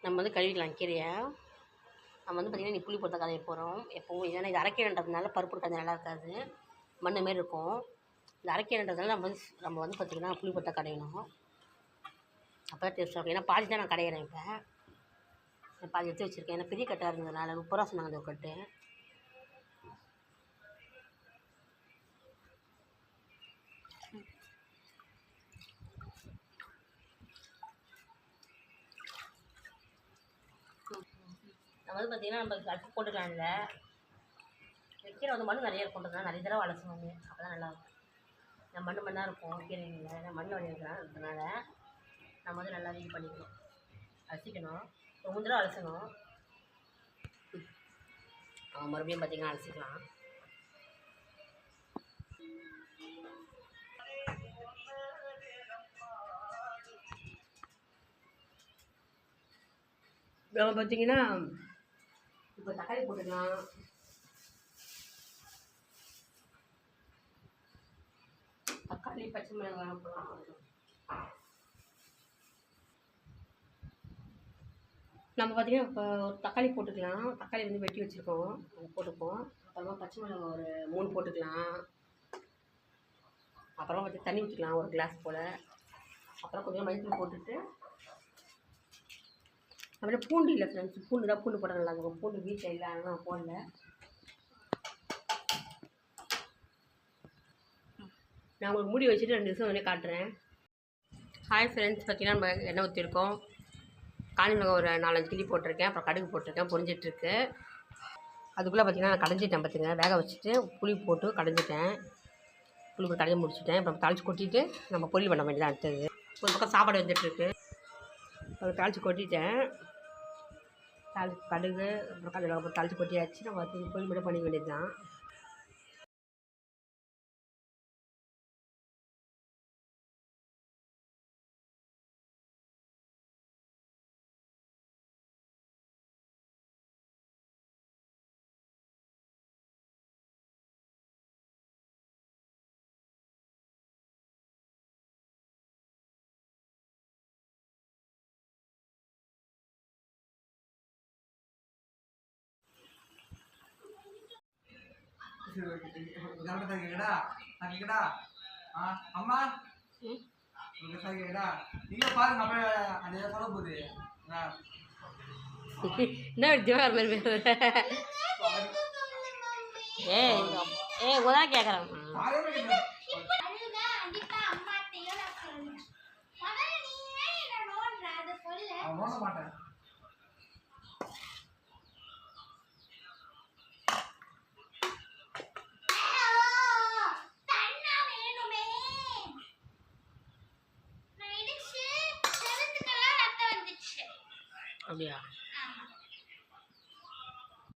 நம்ம வந்து கழுவிக்கலாம் கீரையை. நம்ம வந்து பார்த்திங்கன்னா புளி போட்டு கரைய போகிறோம் எப்போவும். ஏன்னா இது அரைக்கீரைன்றதுனால பருப்பு கொஞ்சம் நல்லா இருக்காது, மண் மாரி இருக்கும். இது அரைக்கீரைன்றதுனால நம்ம வந்து பார்த்திங்கன்னா புளி போட்டு கடையணும். அப்போ தான் டேஸ்ட்டாக இருக்கும். ஏன்னா பாதி தான் நான் கடையிறேன். இப்போ பாதி எடுத்து வச்சுருக்கேன். ஏன்னா பெரிய கட்டாக இருந்ததுனால 30 ரூபா சொன்னாங்க அந்த கட்டு. நம்ம வந்து பார்த்திங்கன்னா நம்ம கட்டு போட்டுக்கலாம். இல்லை கீரை வந்து மண் நிறைய இருக்குன்றதுனால நிறைய தடவை அலசணும். அப்போ தான் நல்லாயிருக்கும். மண்ணாக இருக்கும் கீரைகளில், மண் வழிகிறதுனால நம்ம வந்து நல்லா இது பண்ணிக்கணும், அலசிக்கணும். ரொம்ப தடவை அலசணும். மறுபடியும் பார்த்திங்கன்னா அலசிக்கலாம். நம்ம பார்த்திங்கன்னா இப்போ தக்காளி போட்டுக்கலாம். தக்காளி பச்சை மிளகாய் போடலாம். நம்ம பார்த்திங்கன்னா இப்போ ஒரு தக்காளி போட்டுக்கலாம். தக்காளி வந்து வெட்டி வச்சுருக்கோம், அதை போட்டுப்போம். அப்புறமா பச்சை மிளகாய் ஒரு 3 போட்டுக்கலாம். அப்புறமா பார்த்து தண்ணி ஊற்றிக்கலாம் ஒரு கிளாஸ் போல். அப்புறம் கொஞ்சம் மஞ்சள் போட்டுட்டு அப்புறம் பூண்டு இல்லை ஃப்ரெண்ட்ஸ், பூண்டு தான் பூண்டு போட நல்லா இருக்கும். பூண்டு வீட்டில் இல்லை, அதனால் நான் போடல. நான் உங்களுக்கு மூடி வச்சுட்டு 2 நிமிஷம் வந்து காட்டுறேன். ஹாய் ஃப்ரெண்ட்ஸ், பார்த்திங்கன்னா நம்ம எண்ணெய் ஊற்றிருக்கோம். காஞ்சி மிளகாய் ஒரு 4-5 கிள்ளி போட்டிருக்கேன். அப்புறம் கடுகு போட்டிருக்கேன், பொரிஞ்சிட்ருக்கு. அதுக்குள்ளே பார்த்திங்கன்னா நான் கடைஞ்சிட்டேன். பார்த்துங்க, வேக வச்சுட்டு புளி போட்டு கடைஞ்சிட்டேன். புளி போட்டு கடைஞ்சி முடிச்சுட்டேன். அப்புறம் தாளித்து கொட்டிட்டு நம்ம பொரியல் பண்ண வேண்டியதான் அடுத்தது. ஒரு பக்கம் சாப்பாடு வந்துட்டுருக்கு. அதை தாளித்து கொட்டிட்டேன். கடுகு அப்புறம் கடலை அப்புறம் தாளித்து கொட்டியாச்சு. நம்ம பொரியல் மட்டும் பண்ணிக்க வேண்டியது தான். அம்மா நீங்க பாருங்க, அந்த சொல்ல போகுது என்ன ஜோர் மாதிரி உதான் கேட்குறேன். மாட்டேன். அப்படியா?